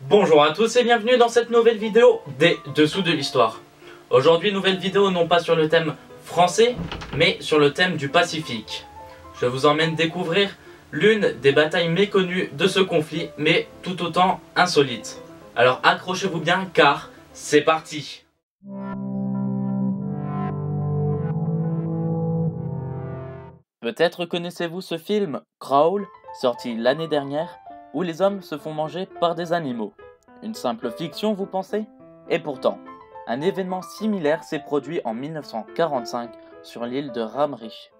Bonjour à tous et bienvenue dans cette nouvelle vidéo des Dessous de l'Histoire. Aujourd'hui, nouvelle vidéo non pas sur le thème français, mais sur le thème du Pacifique. Je vous emmène découvrir l'une des batailles méconnues de ce conflit, mais tout autant insolite. Alors accrochez-vous bien car c'est parti! Peut-être connaissez-vous ce film Crawl, sorti l'année dernière, où les hommes se font manger par des animaux. Une simple fiction, vous pensez? Et pourtant, un événement similaire s'est produit en 1945 sur l'île de Ramrich.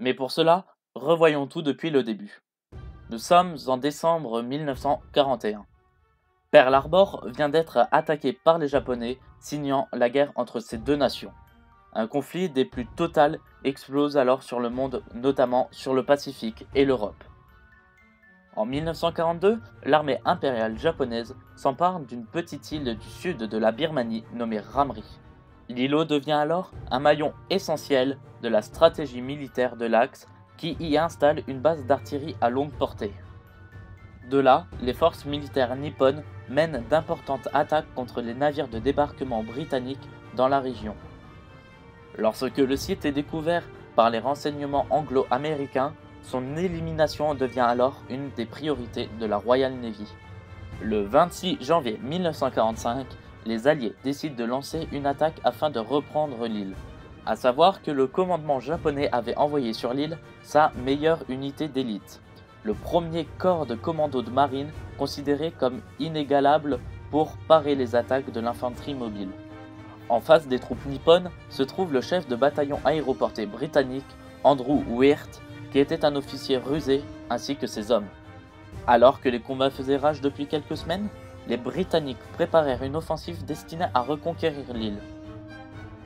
Mais pour cela, revoyons tout depuis le début. Nous sommes en décembre 1941. Pearl Harbor vient d'être attaqué par les Japonais, signant la guerre entre ces deux nations. Un conflit des plus totales explose alors sur le monde, notamment sur le Pacifique et l'Europe. En 1942, l'armée impériale japonaise s'empare d'une petite île du sud de la Birmanie nommée Ramri. L'îlot devient alors un maillon essentiel de la stratégie militaire de l'Axe qui y installe une base d'artillerie à longue portée. De là, les forces militaires nippones mènent d'importantes attaques contre les navires de débarquement britanniques dans la région. Lorsque le site est découvert par les renseignements anglo-américains, son élimination devient alors une des priorités de la Royal Navy. Le 26 janvier 1945, les Alliés décident de lancer une attaque afin de reprendre l'île. À savoir que le commandement japonais avait envoyé sur l'île sa meilleure unité d'élite, le premier corps de commando de marine considéré comme inégalable pour parer les attaques de l'infanterie mobile. En face des troupes nippones se trouve le chef de bataillon aéroporté britannique, Andrew Wirth, qui était un officier rusé, ainsi que ses hommes. Alors que les combats faisaient rage depuis quelques semaines, les Britanniques préparèrent une offensive destinée à reconquérir l'île.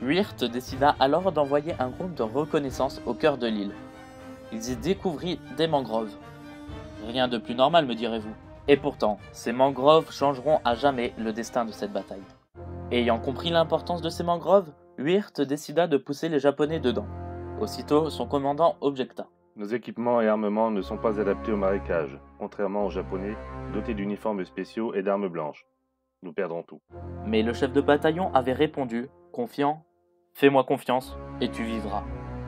Wirth décida alors d'envoyer un groupe de reconnaissance au cœur de l'île. Ils y découvrirent des mangroves. Rien de plus normal, me direz-vous. Et pourtant, ces mangroves changeront à jamais le destin de cette bataille. Ayant compris l'importance de ces mangroves, Wirth décida de pousser les Japonais dedans. Aussitôt, son commandant objecta. Nos équipements et armements ne sont pas adaptés au marécage, contrairement aux Japonais, dotés d'uniformes spéciaux et d'armes blanches. Nous perdrons tout. Mais le chef de bataillon avait répondu, confiant, « Fais-moi confiance et tu vivras ».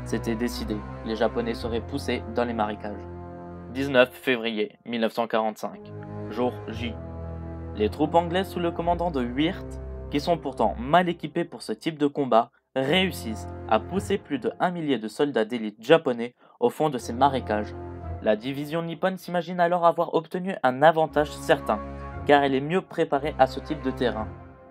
C'était décidé, les Japonais seraient poussés dans les marécages. 19 février 1945, jour J. Les troupes anglaises sous le commandant de Wirth, qui sont pourtant mal équipés pour ce type de combat, réussissent à pousser plus de 1 millier de soldats d'élite japonais au fond de ces marécages. La division nippone s'imagine alors avoir obtenu un avantage certain, car elle est mieux préparée à ce type de terrain.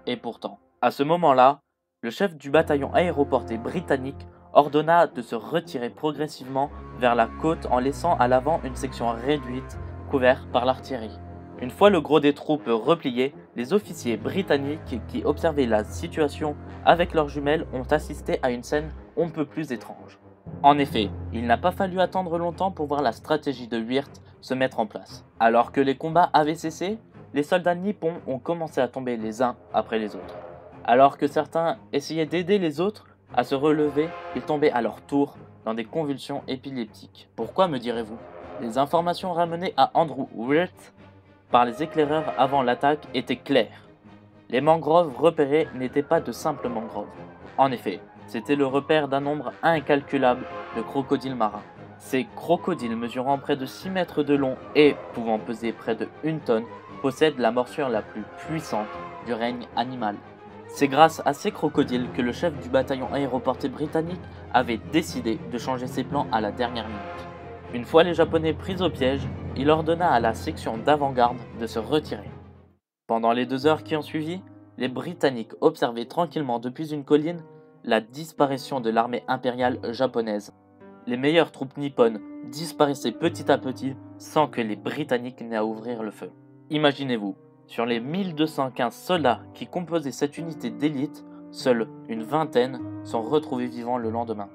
Et pourtant, à ce moment-là, le chef du bataillon aéroporté britannique ordonna de se retirer progressivement vers la côte en laissant à l'avant une section réduite couverte par l'artillerie. Une fois le gros des troupes replié, les officiers britanniques qui observaient la situation avec leurs jumelles ont assisté à une scène on ne peut plus étrange. En effet, il n'a pas fallu attendre longtemps pour voir la stratégie de Wirth se mettre en place. Alors que les combats avaient cessé, les soldats nippons ont commencé à tomber les uns après les autres. Alors que certains essayaient d'aider les autres à se relever, ils tombaient à leur tour dans des convulsions épileptiques. Pourquoi, me direz-vous? Les informations ramenées à Andrew Wirth par les éclaireurs avant l'attaque étaient claires. Les mangroves repérées n'étaient pas de simples mangroves. En effet, c'était le repère d'un nombre incalculable de crocodiles marins. Ces crocodiles mesurant près de 6 mètres de long et pouvant peser près de 1 tonne possèdent la morsure la plus puissante du règne animal. C'est grâce à ces crocodiles que le chef du bataillon aéroporté britannique avait décidé de changer ses plans à la dernière minute. Une fois les Japonais pris au piège, il ordonna à la section d'avant-garde de se retirer. Pendant les 2 heures qui ont suivi, les Britanniques observaient tranquillement depuis une colline la disparition de l'armée impériale japonaise. Les meilleures troupes nippones disparaissaient petit à petit sans que les Britanniques n'aient à ouvrir le feu. Imaginez-vous, sur les 1215 soldats qui composaient cette unité d'élite, seuls une vingtaine sont retrouvés vivants le lendemain.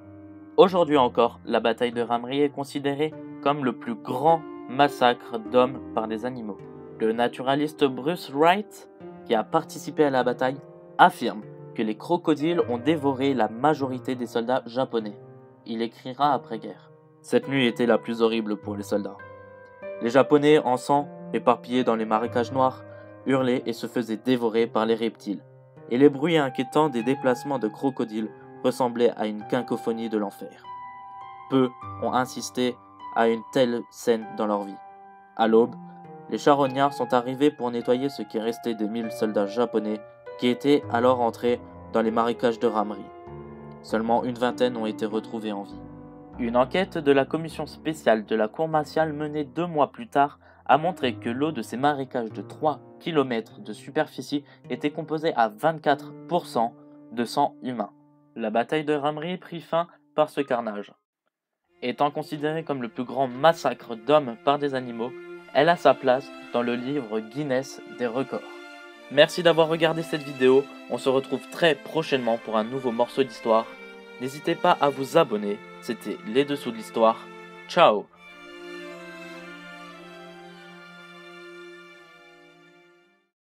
Aujourd'hui encore, la bataille de Ramri est considérée comme le plus grand massacre d'hommes par des animaux. Le naturaliste Bruce Wright, qui a participé à la bataille, affirme que les crocodiles ont dévoré la majorité des soldats japonais. Il écrira après-guerre. Cette nuit était la plus horrible pour les soldats. Les Japonais, en sang, éparpillés dans les marécages noirs, hurlaient et se faisaient dévorer par les reptiles, et les bruits inquiétants des déplacements de crocodiles ressemblaient à une cacophonie de l'enfer. Peu ont insisté à une telle scène dans leur vie. À l'aube, les charognards sont arrivés pour nettoyer ce qui restait des 1000 soldats japonais qui étaient alors entrés dans les marécages de Ramri. Seulement une vingtaine ont été retrouvés en vie. Une enquête de la commission spéciale de la cour martiale menée 2 mois plus tard a montré que l'eau de ces marécages de 3 km de superficie était composée à 24% de sang humain. La bataille de Ramri prit fin par ce carnage. Étant considérée comme le plus grand massacre d'hommes par des animaux, elle a sa place dans le livre Guinness des records. Merci d'avoir regardé cette vidéo, on se retrouve très prochainement pour un nouveau morceau d'histoire. N'hésitez pas à vous abonner, c'était Les Dessous de l'Histoire. Ciao!